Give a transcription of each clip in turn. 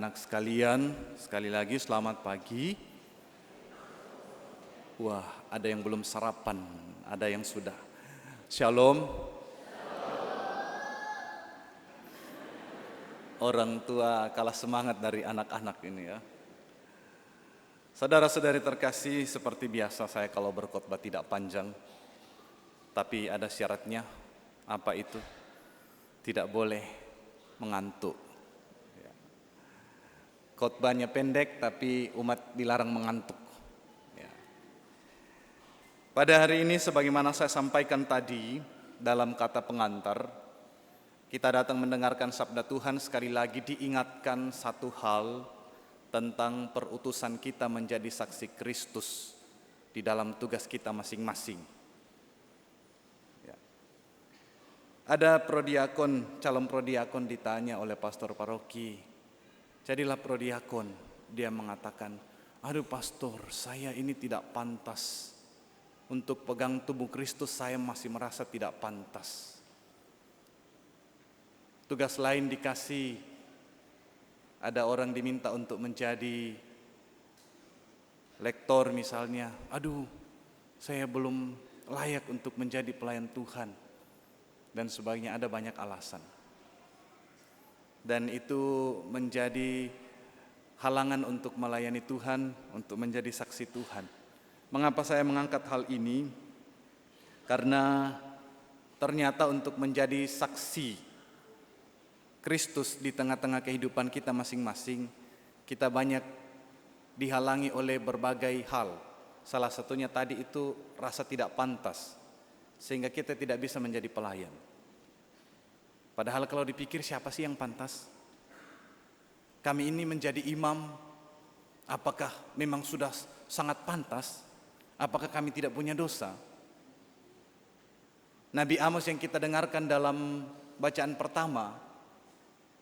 anak-anak sekalian, sekali lagi selamat pagi. Wah, ada yang belum sarapan, ada yang sudah. Shalom. Orang tua kalah semangat dari anak-anak ini ya. Saudara-saudari terkasih, seperti biasa saya kalau berkhotbah tidak panjang, tapi ada syaratnya. Apa itu? Tidak boleh mengantuk. Khotbahnya pendek tapi umat dilarang mengantuk. Ya. Pada hari ini sebagaimana saya sampaikan tadi dalam kata pengantar, kita datang mendengarkan sabda Tuhan, sekali lagi diingatkan satu hal tentang perutusan kita menjadi saksi Kristus di dalam tugas kita masing-masing. Ya. Ada prodiakon, calon prodiakon ditanya oleh pastor paroki, jadilah prodiakon. Dia mengatakan, aduh pastor, saya ini tidak pantas untuk pegang tubuh Kristus, saya masih merasa tidak pantas. Tugas lain dikasih, ada orang diminta untuk menjadi lektor misalnya, aduh saya belum layak untuk menjadi pelayan Tuhan, dan sebagainya, ada banyak alasan. Dan itu menjadi halangan untuk melayani Tuhan, untuk menjadi saksi Tuhan. Mengapa saya mengangkat hal ini? Karena ternyata untuk menjadi saksi Kristus di tengah-tengah kehidupan kita masing-masing, kita banyak dihalangi oleh berbagai hal. Salah satunya tadi itu rasa tidak pantas, sehingga kita tidak bisa menjadi pelayan. Padahal kalau dipikir, siapa sih yang pantas? Kami ini menjadi imam, apakah memang sudah sangat pantas? Apakah kami tidak punya dosa? Nabi Amos yang kita dengarkan dalam bacaan pertama,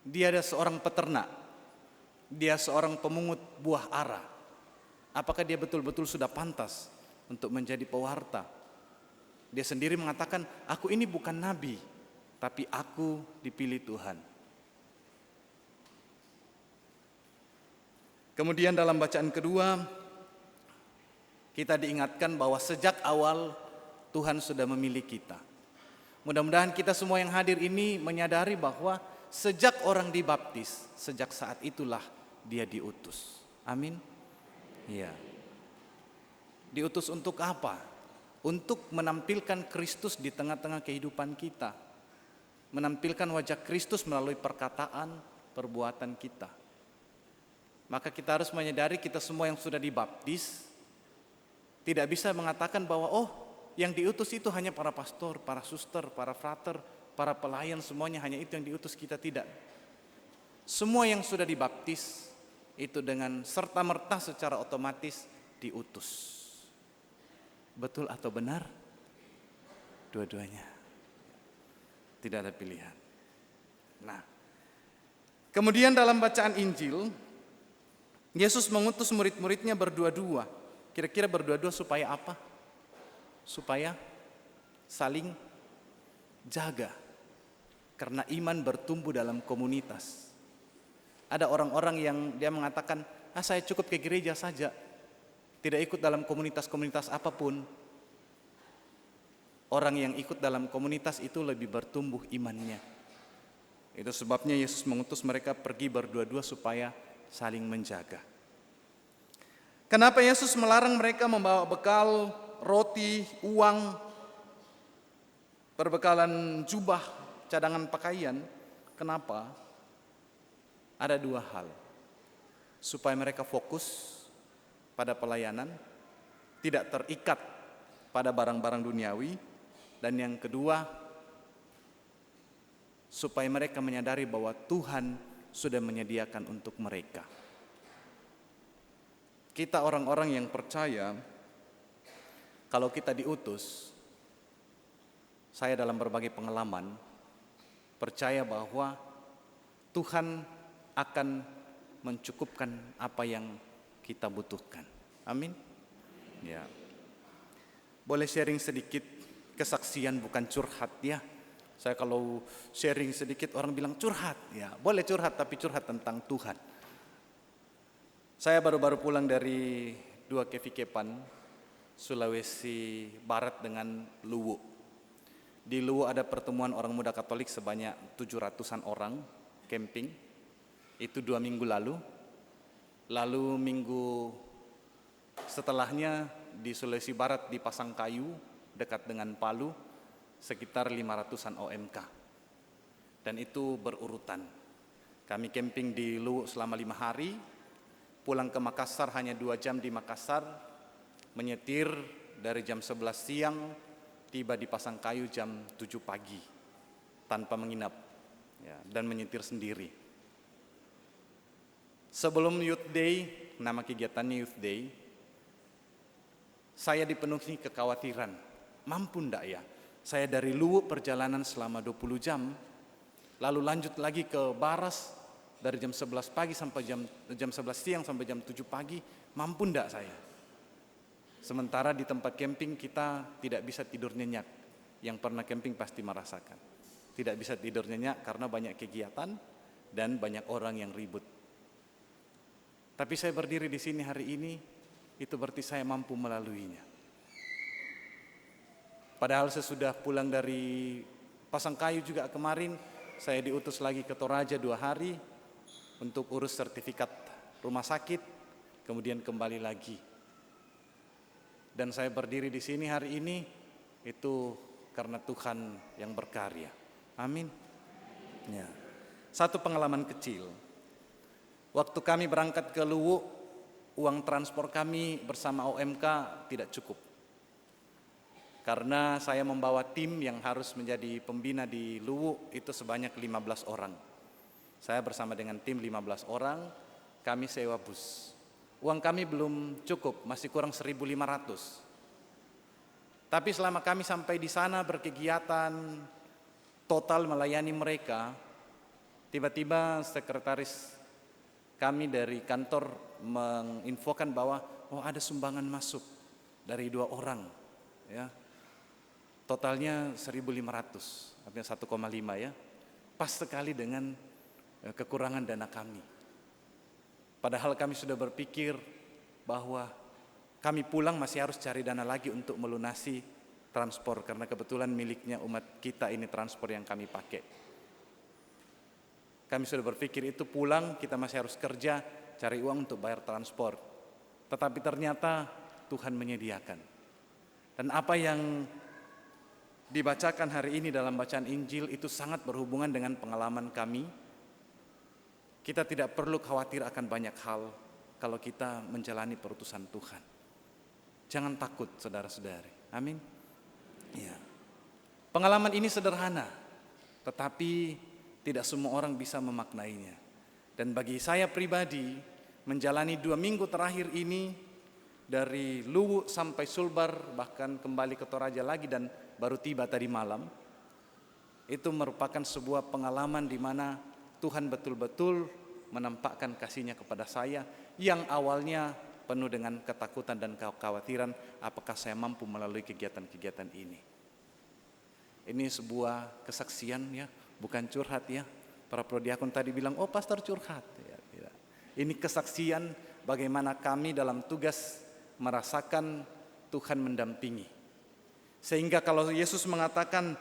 dia ada seorang peternak, dia seorang pemungut buah ara. Apakah dia betul-betul sudah pantas untuk menjadi pewarta? Dia sendiri mengatakan, aku ini bukan nabi, tapi aku dipilih Tuhan. Kemudian dalam bacaan kedua, kita diingatkan bahwa sejak awal Tuhan sudah memilih kita. Mudah-mudahan kita semua yang hadir ini menyadari bahwa sejak orang dibaptis, sejak saat itulah dia diutus. Amin. Iya. Diutus untuk apa? Untuk menampilkan Kristus di tengah-tengah kehidupan kita. Menampilkan wajah Kristus melalui perkataan, perbuatan kita. Maka kita harus menyadari kita semua yang sudah dibaptis tidak bisa mengatakan bahwa yang diutus itu hanya para pastor, para suster, para frater, para pelayan, semuanya hanya itu yang diutus kita. Tidak. Semua yang sudah dibaptis itu dengan serta-merta secara otomatis diutus. Betul atau benar? Dua-duanya. Tidak ada pilihan. Nah, kemudian dalam bacaan Injil, Yesus mengutus murid-muridnya berdua-dua. Kira-kira berdua-dua supaya apa? Supaya saling jaga. Karena iman bertumbuh dalam komunitas. Ada orang-orang yang dia mengatakan, saya cukup ke gereja saja, tidak ikut dalam komunitas-komunitas apapun. Orang yang ikut dalam komunitas itu lebih bertumbuh imannya. Itu sebabnya Yesus mengutus mereka pergi berdua-dua supaya saling menjaga. Kenapa Yesus melarang mereka membawa bekal, roti, uang, perbekalan jubah, cadangan pakaian? Kenapa? Ada dua hal. Supaya mereka fokus pada pelayanan, tidak terikat pada barang-barang duniawi. Dan yang kedua, supaya mereka menyadari bahwa Tuhan sudah menyediakan untuk mereka. Kita orang-orang yang percaya, kalau kita diutus, saya dalam berbagai pengalaman, percaya bahwa Tuhan akan mencukupkan apa yang kita butuhkan. Amin. Ya. Boleh sharing sedikit kesaksian, bukan curhat ya. Saya kalau sharing sedikit orang bilang curhat, ya boleh curhat, tapi curhat tentang Tuhan. Saya baru-baru pulang dari 2 Kevikepan, Sulawesi Barat dengan Luwu. Di Luwu ada pertemuan orang muda Katolik sebanyak 700-an orang camping. Itu 2 minggu lalu. Lalu minggu setelahnya di Sulawesi Barat di Pasangkayu dekat dengan Palu sekitar 500-an OMK. Dan itu berurutan. Kami camping di Luwu selama 5 hari. Pulang ke Makassar hanya 2 jam di Makassar, menyetir dari jam 11 siang, tiba di Pasangkayu jam 7 pagi, tanpa menginap, ya, dan menyetir sendiri. Sebelum Youth Day, nama kegiatannya Youth Day, saya dipenuhi kekhawatiran, mampu ndak ya? Saya dari Luwu perjalanan selama 20 jam, lalu lanjut lagi ke Baras, dari jam 11 pagi sampai jam 11 siang sampai jam 7 pagi, mampu enggak saya? Sementara di tempat camping kita tidak bisa tidur nyenyak. Yang pernah camping pasti merasakan. Tidak bisa tidur nyenyak karena banyak kegiatan dan banyak orang yang ribut. Tapi saya berdiri di sini hari ini, itu berarti saya mampu melaluinya. Padahal sesudah pulang dari Pasangkayu juga kemarin, saya diutus lagi ke Toraja 2 hari, untuk urus sertifikat rumah sakit, kemudian kembali lagi. Dan saya berdiri di sini hari ini, itu karena Tuhan yang berkarya. Amin. Ya. Satu pengalaman kecil. Waktu kami berangkat ke Luwu, uang transport kami bersama OMK tidak cukup. Karena saya membawa tim yang harus menjadi pembina di Luwu, itu sebanyak 15 orang. Saya bersama dengan tim 15 orang, kami sewa bus. Uang kami belum cukup, masih kurang 1.500. Tapi selama kami sampai di sana berkegiatan, total melayani mereka, tiba-tiba sekretaris kami dari kantor menginfokan bahwa ada sumbangan masuk dari 2 orang. Ya. Totalnya 1.500, artinya 1,5 ya. Pas sekali dengan kekurangan dana kami. Padahal kami sudah berpikir bahwa kami pulang masih harus cari dana lagi untuk melunasi transport, karena kebetulan miliknya umat kita ini transport yang kami pakai. Kami sudah berpikir itu pulang kita masih harus kerja, cari uang untuk bayar transport. Tetapi ternyata Tuhan menyediakan. Dan apa yang dibacakan hari ini dalam bacaan Injil itu sangat berhubungan dengan pengalaman kami. Kita tidak perlu khawatir akan banyak hal kalau kita menjalani perutusan Tuhan. Jangan takut, saudara-saudari. Amin. Ya. Pengalaman ini sederhana, tetapi tidak semua orang bisa memaknainya. Dan bagi saya pribadi, menjalani 2 minggu terakhir ini, dari Luwu sampai Sulbar, bahkan kembali ke Toraja lagi dan baru tiba tadi malam, itu merupakan sebuah pengalaman di mana Tuhan betul-betul menampakkan kasih-Nya kepada saya yang awalnya penuh dengan ketakutan dan kekhawatiran, apakah saya mampu melalui kegiatan-kegiatan ini. Ini sebuah kesaksian ya, bukan curhat ya. Para prodiakon tadi bilang, oh pastor curhat. Ya, tidak. Ini kesaksian bagaimana kami dalam tugas merasakan Tuhan mendampingi. Sehingga kalau Yesus mengatakan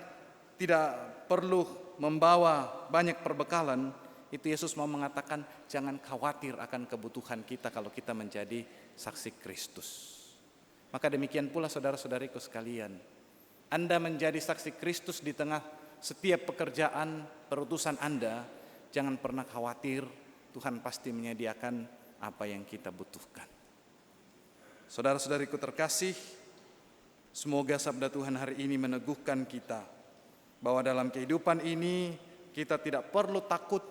tidak perlu membawa banyak perbekalan, itu Yesus mau mengatakan jangan khawatir akan kebutuhan kita kalau kita menjadi saksi Kristus. Maka demikian pula saudara-saudariku sekalian, Anda menjadi saksi Kristus di tengah setiap pekerjaan perutusan Anda, jangan pernah khawatir, Tuhan pasti menyediakan apa yang kita butuhkan. Saudara-saudariku terkasih, semoga sabda Tuhan hari ini meneguhkan kita bahwa dalam kehidupan ini kita tidak perlu takut,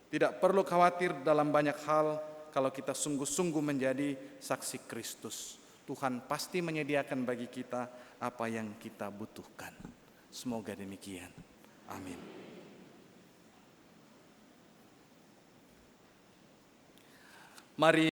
tidak perlu khawatir dalam banyak hal kalau kita sungguh-sungguh menjadi saksi Kristus. Tuhan pasti menyediakan bagi kita apa yang kita butuhkan. Semoga demikian. Amin. Mari